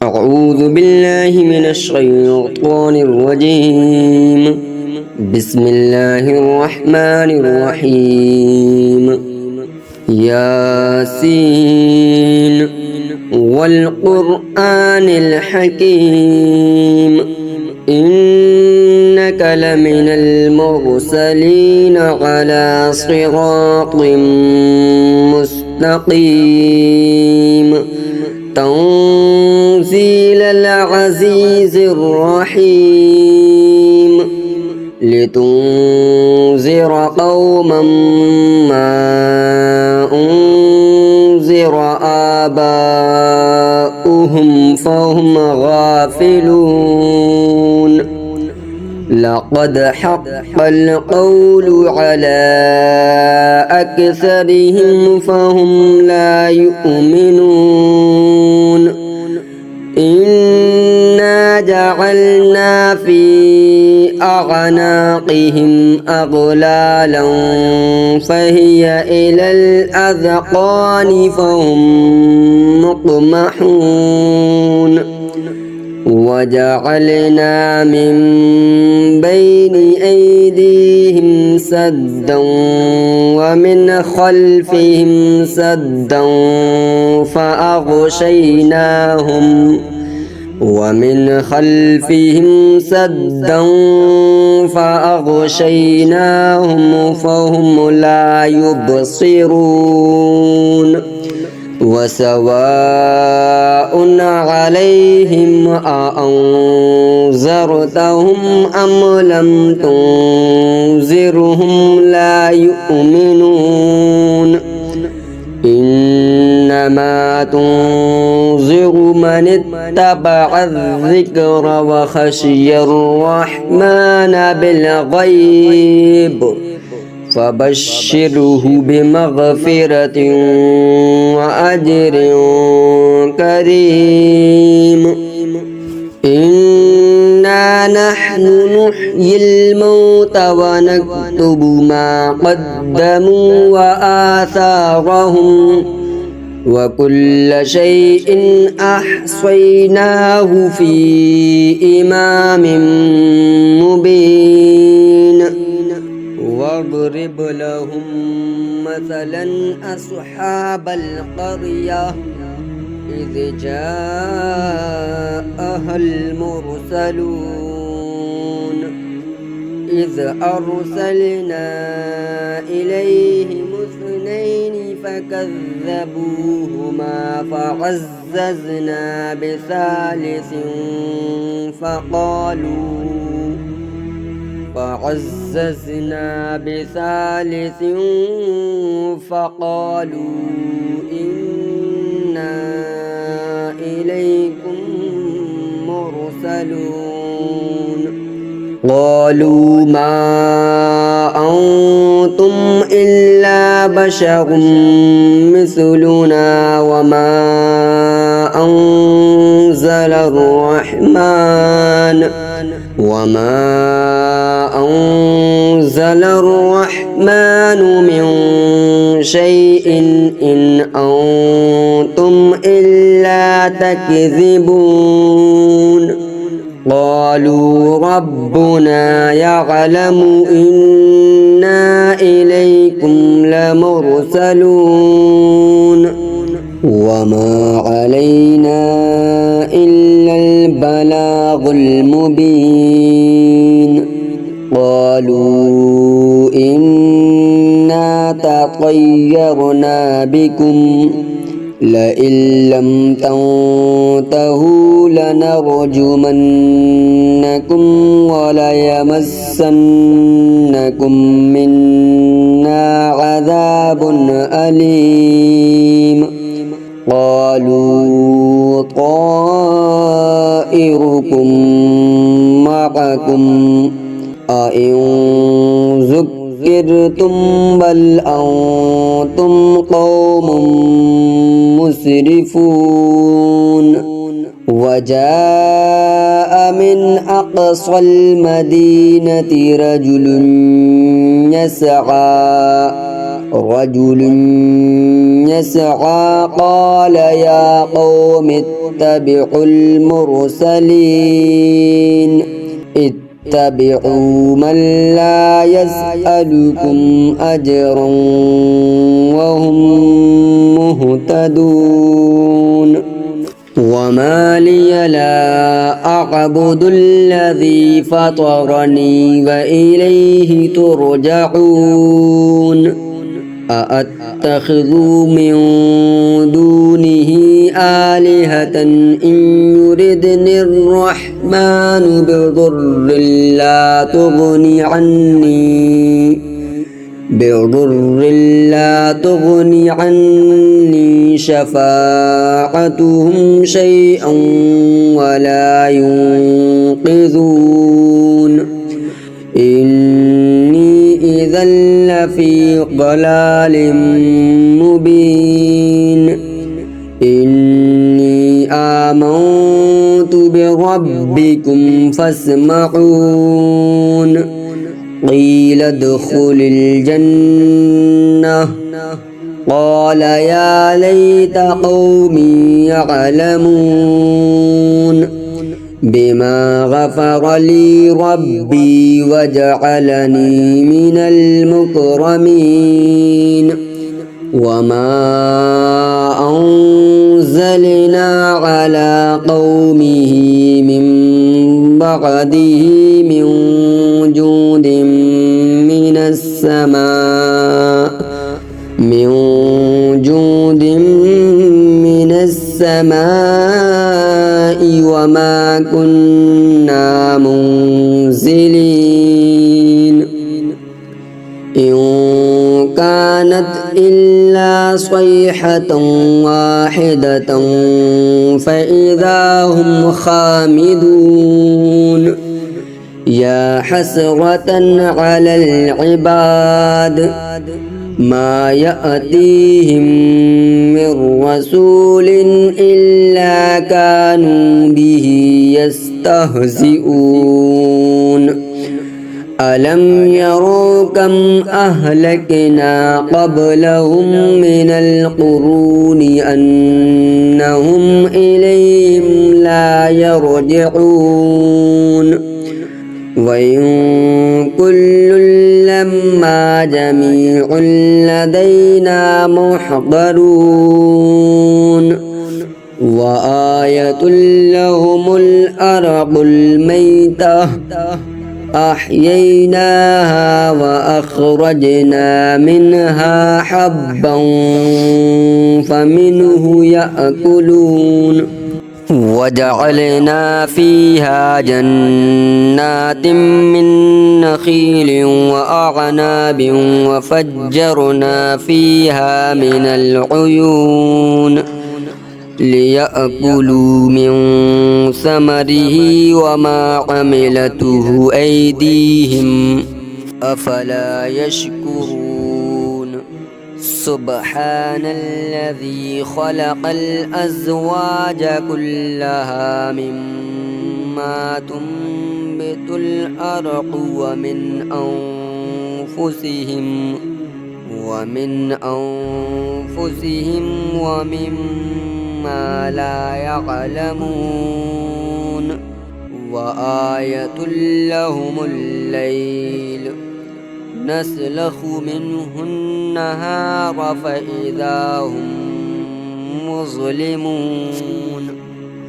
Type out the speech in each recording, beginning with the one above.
أعوذ بالله من الشيطان الرجيم. بسم الله الرحمن الرحيم. ياسين والقرآن الحكيم إنك لمن المرسلين على صراط مستقيم تنزيل العزيز الرحيم لتنذر قوما ما أنذر آباؤهم فهم غافلون لقد حق القول على أكثرهم فهم لا يؤمنون إنا جعلنا في أعناقهم أغلالا فهي إلى الأذقان فهم مقمحون وجعلنا من بين أيديهم سدا ومن خلفهم سدا فأغشيناهم فهم لا يبصرون وسواء عليهم أأنذرتهم أم لم تنذرهم لا يؤمنون إنما تنذر من اتبع الذكر وخشي الرحمن بالغيب فبشره بمغفرة وأجر كريم إنا نحن نحيي الموتى ونكتب ما قدموا وآثارهم وكل شيء أحصيناه في إمام مبين واضرب لهم مثلا أصحاب القرية إذ جاءها المرسلون إذ أرسلنا إليهم اثنين فكذبوهما فعززنا بثالث فقالوا إنا إليكم مرسلون قالوا ما أنتم إلا بشر مثلنا وما أنزل الرحمن من شيء إن أنتم إلا تكذبون قالوا ربنا يعلم إنا إليكم لمرسلون وما علينا إلا البلاغ المبين قالوا إنا تطيرنا بكم لئن لم تنتهوا لنرجمنكم وليمسنكم منا عذاب أليم قالوا طائركم معكم أئن ذكرتم بل أنتم قوم مسرفون وجاء من أقصى المدينة رجل يسعى رجل يسعى قال يا قوم اتبعوا المرسلين اتبعوا من لا يسألكم أجرا وهم مهتدون وما لي لا أعبد الذي فطرني وإليه ترجعون أأتخذ من دونه آلهة إن يردني الرحمن بضر لا تغني عني شفاعتهم شيئا ولا ينقذون إني إذا لفي ضلال مبين إني آمنت بربكم فاسمعون قيل ادخل الجنة قال يا ليت قومي يعلمون بما غفر لي ربي وجعلني من المكرمين وما أنزلنا على قومه من بعده من جود من السماء وما كنا منزلين إن كانت إلا صيحة واحدة فإذا هم خامدون يا حسرة على العباد ما يأتيهم من رسول إلا كانوا به يستهزئون ألم يروا كم أهلكنا قبلهم من القرون أنهم إليهم لا يرجعون وإن كل لما جميع لدينا محضرون وآية لهم الأرض الميتة أحييناها وأخرجنا منها حبا فمنه يأكلون وجعلنا فيها جنات من نخيل وأعناب وفجرنا فيها من العيون ليأكلوا من ثمره وما عملته أيديهم أفلا يشكرون سبحان الذي خلق الأزواج كلها مما تنبت الأرض ومن أنفسهم ومما لا يعلمون وآية لهم الليل نسلخ منه النهار فإذا هم مظلمون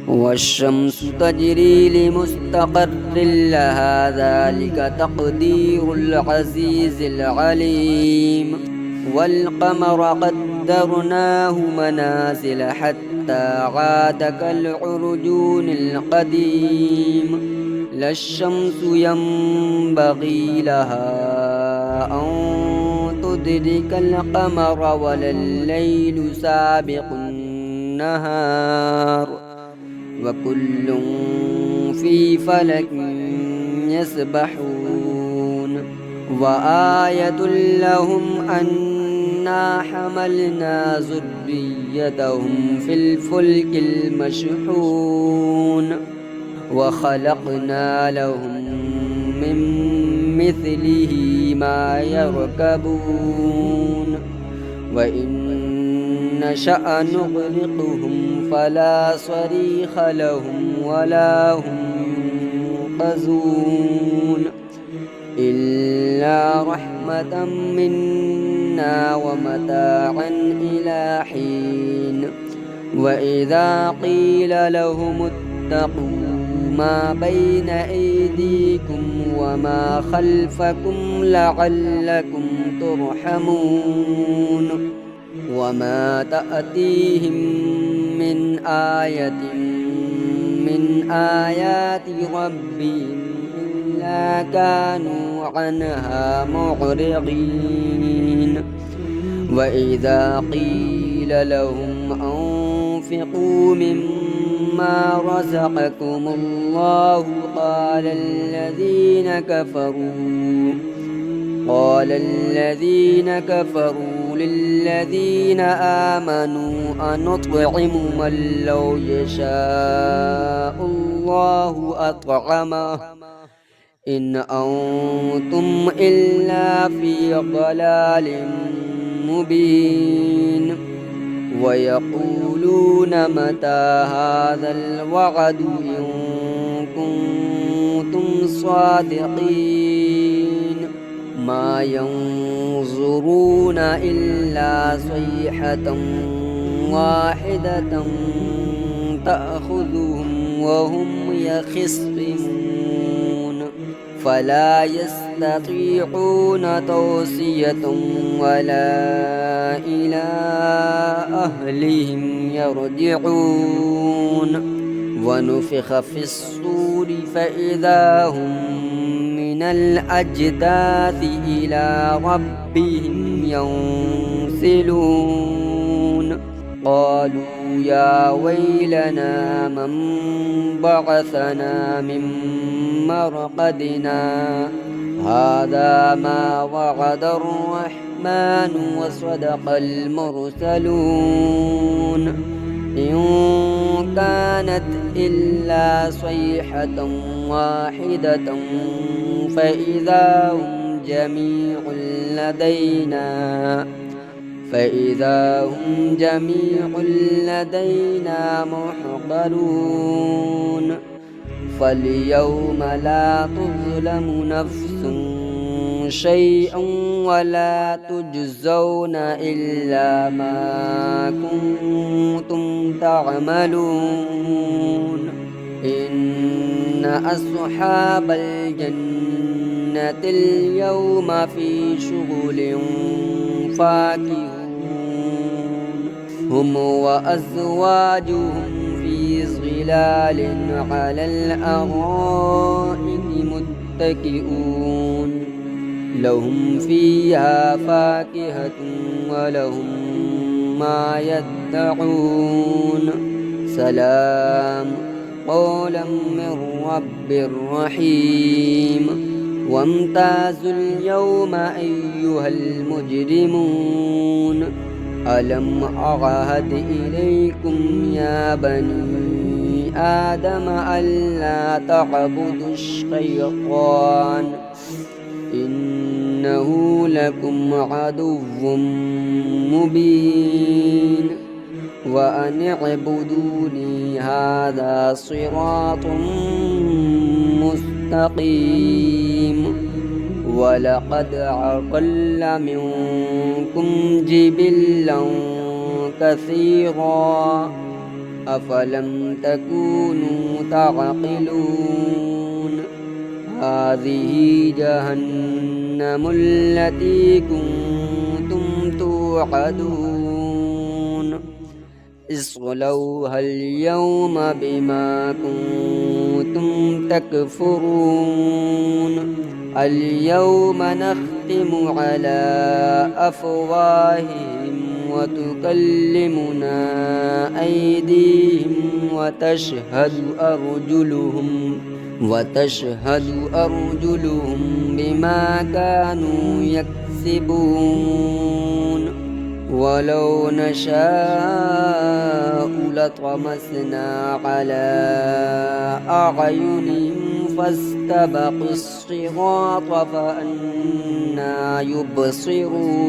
والشمس تجري لمستقر لها ذلك تقدير العزيز العليم والقمر قدرناه منازل حتى عاد كالعرجون القديم لا الشمس ينبغي لها أن تدرك القمر ولا الليل سابق النهار وكل في فلك يسبحون وآية لهم أنا حملنا ذريتهم في الفلك المشحون وخلقنا لهم من مثله ما يركبون وإن نشأ نغرقهم فلا صريخ لهم ولا هم ينقذون إلا رحمة منا ومتاعا إلى حين وإذا قيل لهم اتقوا ما بين أيديكم وما خلفكم لعلكم ترحمون وما تأتيهم من آية من آيات ربهم إلا كانوا عنها معرضين وإذا قيل لهم أنفقوا مما رزقكم الله قال الذين كفروا للذين آمنوا أنطعم من لو يشاء الله أطعمه إن أنتم إلا في ضلال مبين ويقولون متى هذا الوعد إن كنتم صادقين ما ينظرون إلا صيحة واحدة تأخذهم وهم يخصمون فلا يستطيعون توصية ولا إلى أهلهم يرجعون ونفخ في الصور فإذا هم من الأجداث إلى ربهم ينسلون قالوا يا ويلنا من بعثنا من مرقدنا هذا ما وعد الرحمن وصدق المرسلون إن كانت إلا صيحة واحدة فإذا هم جميع لدينا محضرون فاليوم لا تظلم نفس شيئا ولا تجزون إلا ما كنتم تعملون إن أصحاب الجنة اليوم في شغل فاكهون هم وأزواجهم في ظلال على الأرائك متكئون لهم فيها فاكهة ولهم ما يدعون سلام قولا من رب رحيم وامتازوا اليوم أيها المجرمون ألم أعهد إليكم يا بني آدم ألا تعبدوا الشيطان إنه لكم عدو مبين وأن اعبدوني هذا صراط مستقيم ولقد أضل منكم جبلا كثيرا أفلم تكونوا تعقلون هذه جهنم التي كنتم توعدون اصلوها اليوم بما كنتم تكفرون اليوم نختم على أفواههم وتكلمنا أيديهم وتشهد أرجلهم بما كانوا يكسبون ولو نشاء لطمسنا على أعينهم فاستبقوا الصراط فأنى يبصرون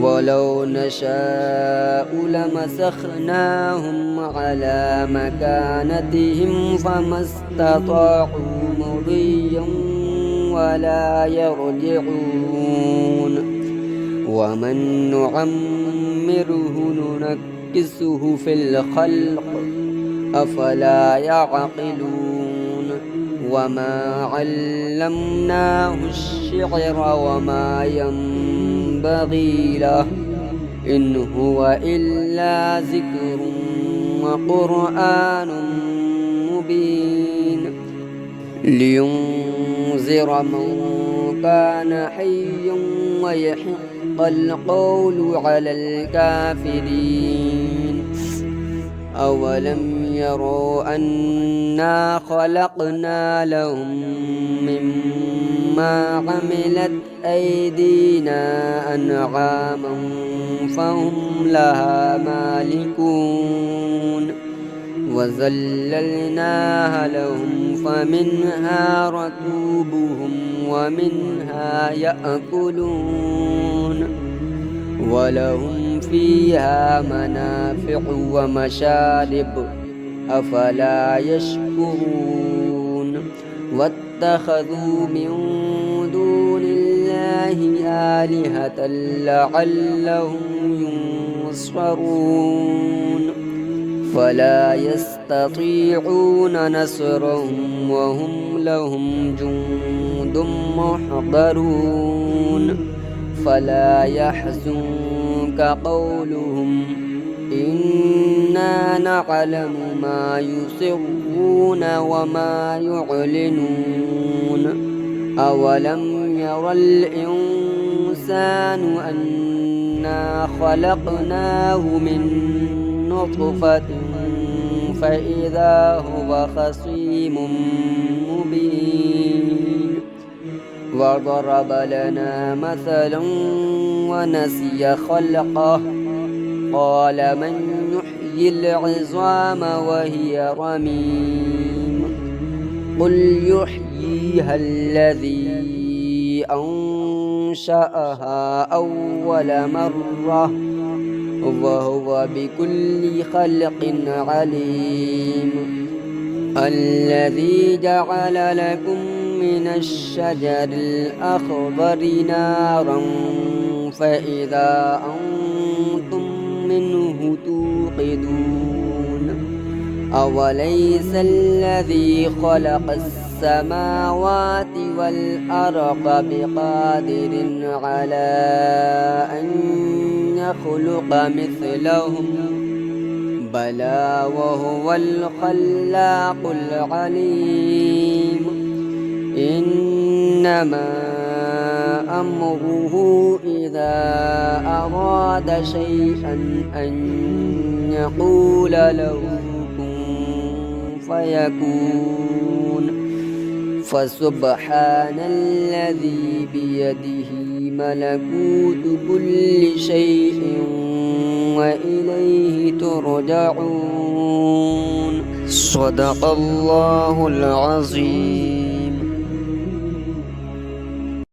ولو نشاء لمسخناهم على مكانتهم فما استطاعوا مضيا ولا يرجعون ومن نعمره ننكسه في الخلق أفلا يعقلون وما علمناه الشعر وما ينبغي له إن هو إلا ذكر وقرآن مبين لينذر من كان حيا ويحق القول على الكافرين أولم يروا أنا خلقنا لهم مما عملت أيدينا أنعاما فهم لها مالكون وذللناها لهم فمنها ركوبهم ومنها يأكلون ولهم فيها منافع ومشارب أفلا يشكرون واتخذوا من دون الله آلهة لعلهم ينصرون فلا يستطيعون نصرهم وهم لهم جند محضرون فلا يحزنك قولهم إنا نعلم ما يسرون وما يعلنون أولم ير الإنسان أنا خلقناه من نطفة فإذا هو خصيم مبين وضرب لنا مثلا ونسي خلقه قال من يحيي العظام وهي رميم قل يحييها الذي أنشأها أول مرة وهو بكل خلق عليم الذي جعل لكم من الشجر الأخضر نارا فإذا أنتم منه توقدون أوليس الذي خلق السماوات والأرض بقادر على أن يخلق مثلهم بلى وهو الخلاق العليم إنما أمره إذا أراد شيئا أن يقول له كن فيكون فسبحان الذي بيده ملكوت كل شيء وإليه ترجعون صدق الله العظيم.